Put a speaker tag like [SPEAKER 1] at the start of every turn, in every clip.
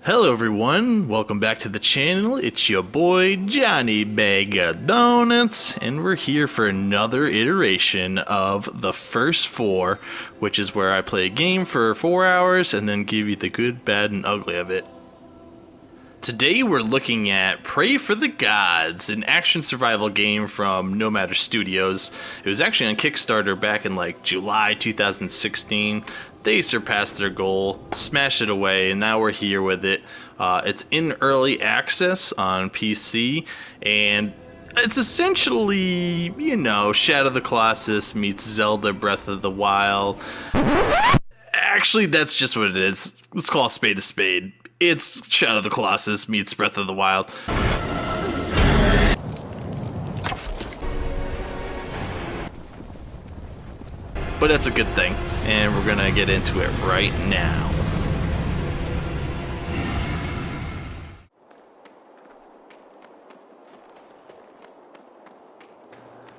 [SPEAKER 1] Hello everyone, welcome back to the channel. It's your boy Johnny Bagodonuts, and we're here for another iteration of the First Four, which is where I play a game for 4 hours and then give you the good, bad, and ugly of it. Today we're looking at Praey for the Gods, an action survival game from No Matter Studios. It was actually on Kickstarter back in like July 2016. They surpassed their goal, smashed it away, and now we're here with it. It's in early access on PC, and it's essentially, you know, Shadow of the Colossus meets Zelda Breath of the Wild. Actually, that's just what it is. Let's call a spade a spade. It's Shadow of the Colossus meets Breath of the Wild. But that's a good thing, and we're gonna get into it right now.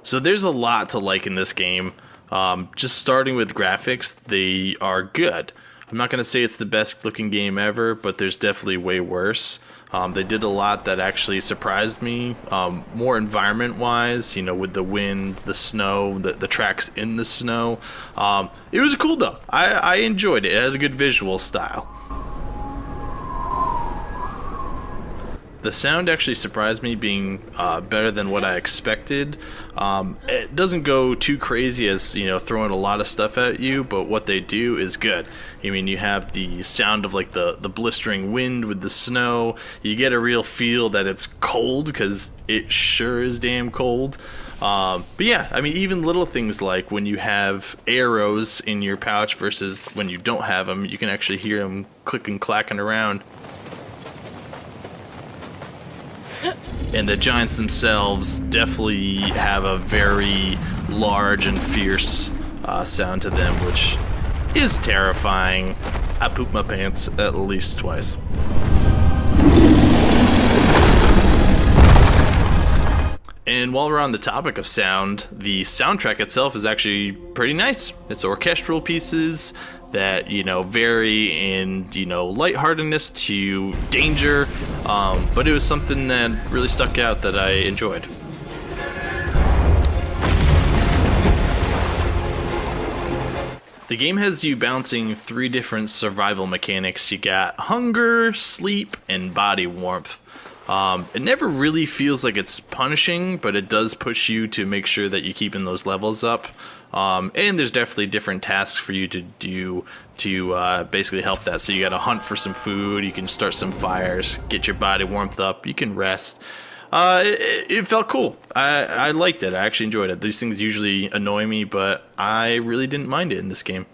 [SPEAKER 1] So there's a lot to like in this game. Just starting with graphics, they are good. I'm not going to say it's the best looking game ever, but there's definitely way worse. They did a lot that actually surprised me, more environment wise, you know, with the wind, the snow, the tracks in the snow. It was cool though. I enjoyed it. It has a good visual style. The sound actually surprised me, being better than what I expected. It doesn't go too crazy as, you know, throwing a lot of stuff at you, but what they do is good. I mean, you have the sound of like the blistering wind with the snow. You get a real feel that it's cold, because it sure is damn cold. But yeah, I mean, even little things like when you have arrows in your pouch versus when you don't have them, you can actually hear them clicking, clacking around. And the giants themselves definitely have a very large and fierce sound to them, which is terrifying. I pooped my pants at least twice. And while we're on the topic of sound, the soundtrack itself is actually pretty nice. It's orchestral pieces that, you know, vary in, you know, lightheartedness to danger, but it was something that really stuck out that I enjoyed. The game has you balancing 3 different survival mechanics. You got hunger, sleep, and body warmth. It never really feels like it's punishing, but it does push you to make sure that you're keeping those levels up. And there's definitely different tasks for you to do to basically help that. So you gotta hunt for some food, you can start some fires, get your body warmth up, you can rest. It felt cool. I liked it. I actually enjoyed it. These things usually annoy me, but I really didn't mind it in this game.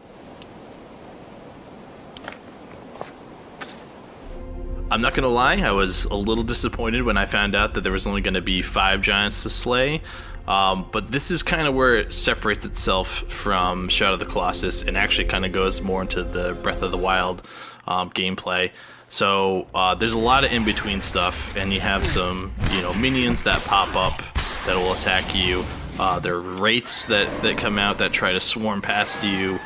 [SPEAKER 1] I'm not gonna lie, I was a little disappointed when I found out that there was only gonna be 5 giants to slay. But this is kind of where it separates itself from Shadow of the Colossus and actually kind of goes more into the Breath of the Wild gameplay. So there's a lot of in-between stuff, and you have some, you know, minions that pop up that will attack you. There are wraiths that come out that try to swarm past you.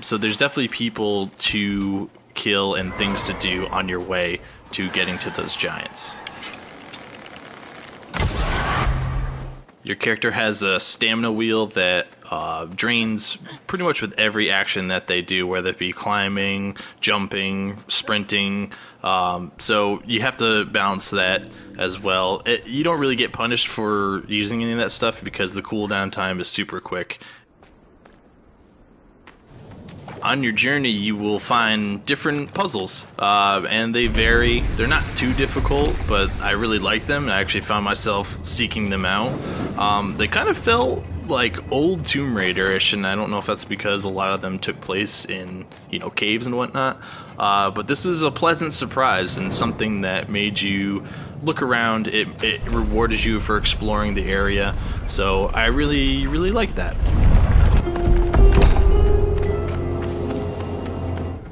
[SPEAKER 1] So there's definitely people to kill and things to do on your way to getting to those giants. Your character has a stamina wheel that drains pretty much with every action that they do, whether it be climbing, jumping, sprinting. So you have to balance that as well. You don't really get punished for using any of that stuff because the cooldown time is super quick. On your journey, you will find different puzzles, and they vary. They're not too difficult, but I really like them. I actually found myself seeking them out. They kind of felt like old Tomb Raider-ish, and I don't know if that's because a lot of them took place in, you know, caves and whatnot. But this was a pleasant surprise and something that made you look around. It rewarded you for exploring the area, so I really, really liked that.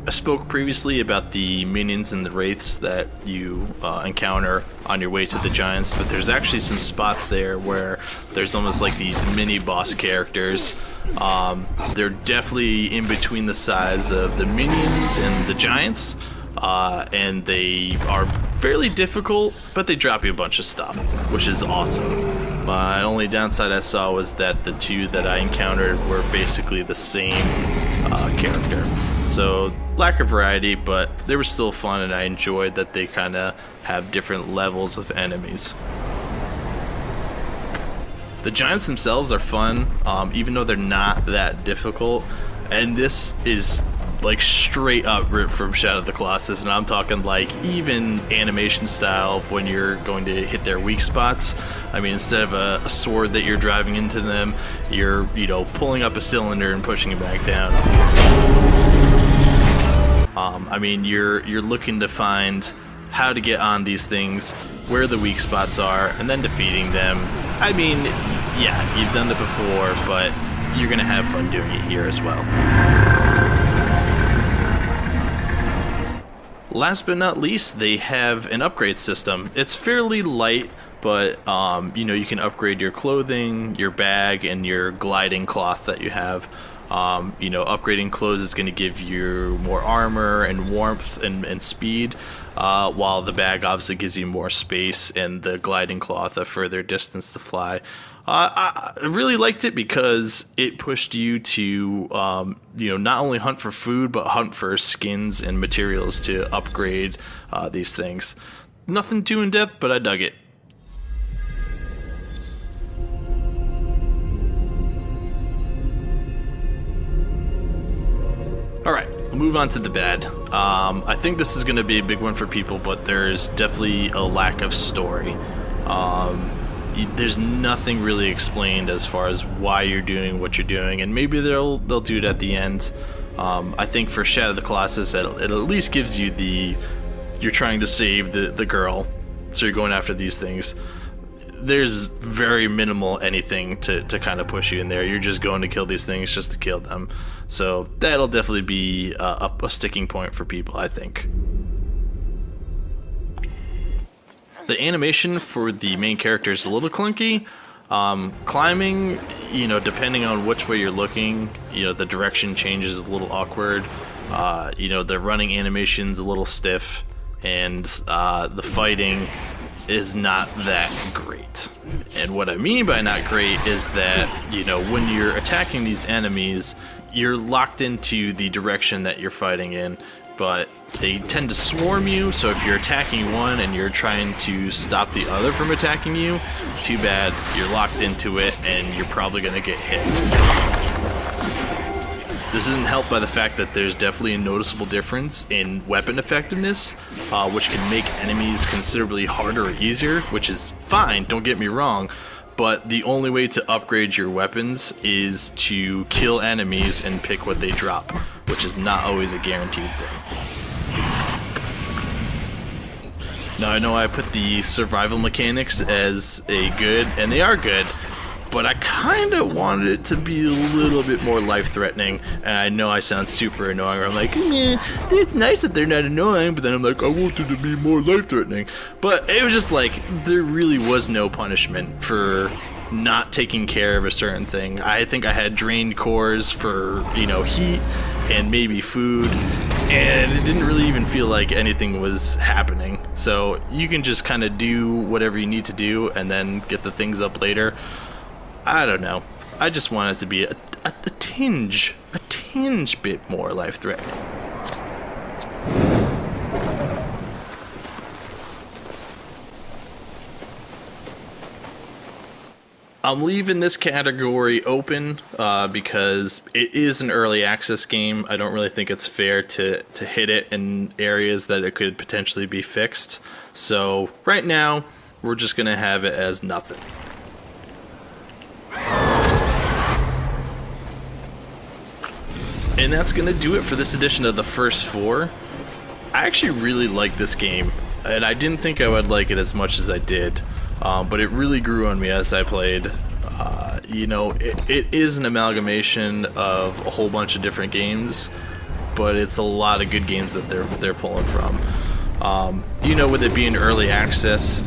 [SPEAKER 1] I spoke previously about the minions and the wraiths that you encounter on your way to the giants, but there's actually some spots there where there's almost like these mini boss characters. They're definitely in between the size of the minions and the giants. and they are fairly difficult, but they drop you a bunch of stuff, which is awesome. My only downside I saw was that the two that I encountered were basically the same character. So lack of variety, but they were still fun, and I enjoyed that they kind of have different levels of enemies. The giants themselves are fun, even though they're not that difficult, and this is like straight up ripped from Shadow of the Colossus, and I'm talking like even animation style of when you're going to hit their weak spots. I mean, instead of a sword that you're driving into them, you're, you know, pulling up a cylinder and pushing it back down. I mean, you're looking to find how to get on these things, where the weak spots are, and then defeating them. I mean, yeah, you've done it before, but you're gonna have fun doing it here as well. Last but not least, they have an upgrade system. It's fairly light, but you know, you can upgrade your clothing, your bag, and your gliding cloth that you have. You know, upgrading clothes is going to give you more armor and warmth and speed, while the bag obviously gives you more space, and the gliding cloth a further distance to fly. I really liked it because it pushed you to, you know, not only hunt for food, but hunt for skins and materials to upgrade these things. Nothing too in depth, but I dug it. Alright, we'll move on to the bad. I think this is going to be a big one for people, but there's definitely a lack of story. There's nothing really explained as far as why you're doing what you're doing, and maybe they'll do it at the end. I think for Shadow of the Colossus, it at least gives you you're trying to save the girl, so you're going after these things. There's very minimal anything to kind of push you in there. You're just going to kill these things just to kill them. So that'll definitely be a sticking point for people, I think. The animation for the main character is a little clunky. Climbing, you know, depending on which way you're looking, you know, the direction changes a little awkward. You know, the running animation's a little stiff, and the fighting is not that great. And what I mean by not great is that, you know, when you're attacking these enemies, you're locked into the direction that you're fighting in, but they tend to swarm you, so if you're attacking one and you're trying to stop the other from attacking you, too bad, you're locked into it and you're probably going to get hit. This isn't helped by the fact that there's definitely a noticeable difference in weapon effectiveness, which can make enemies considerably harder or easier, which is fine, don't get me wrong, but the only way to upgrade your weapons is to kill enemies and pick what they drop, which is not always a guaranteed thing. Now I know I put the survival mechanics as a good, and they are good, but I kind of wanted it to be a little bit more life-threatening, and I know I sound super annoying, where I'm like, it's nice that they're not annoying, but then I'm like, I want it to be more life-threatening. But it was just like, there really was no punishment for not taking care of a certain thing. I think I had drained cores for, you know, heat and maybe food, and it didn't really even feel like anything was happening. So you can just kind of do whatever you need to do and then get the things up later. I don't know. I just want it to be a tinge bit more life-threatening. I'm leaving this category open because it is an early access game. I don't really think it's fair to hit it in areas that it could potentially be fixed. So right now, we're just going to have it as nothing. And that's going to do it for this edition of the First Four. I actually really like this game, and I didn't think I would like it as much as I did, but it really grew on me as I played. You know, it is an amalgamation of a whole bunch of different games, but it's a lot of good games that they're pulling from. You know, with it being early access,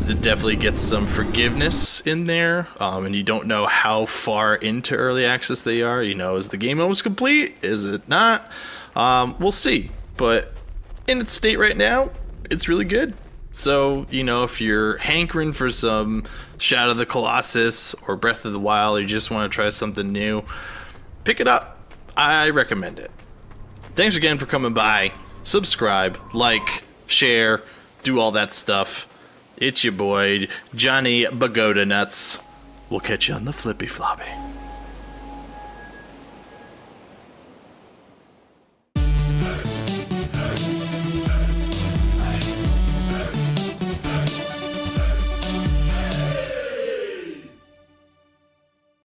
[SPEAKER 1] it definitely gets some forgiveness in there, and you don't know how far into early access they are. You know, is the game almost complete? Is it not? We'll see. But in its state right now, it's really good. So, you know, if you're hankering for some Shadow of the Colossus or Breath of the Wild, or you just want to try something new, pick it up. I recommend it. Thanks again for coming by. Subscribe, like, share, do all that stuff. It's your boy, Johnny Bagodonuts. We'll catch you on the flippy floppy.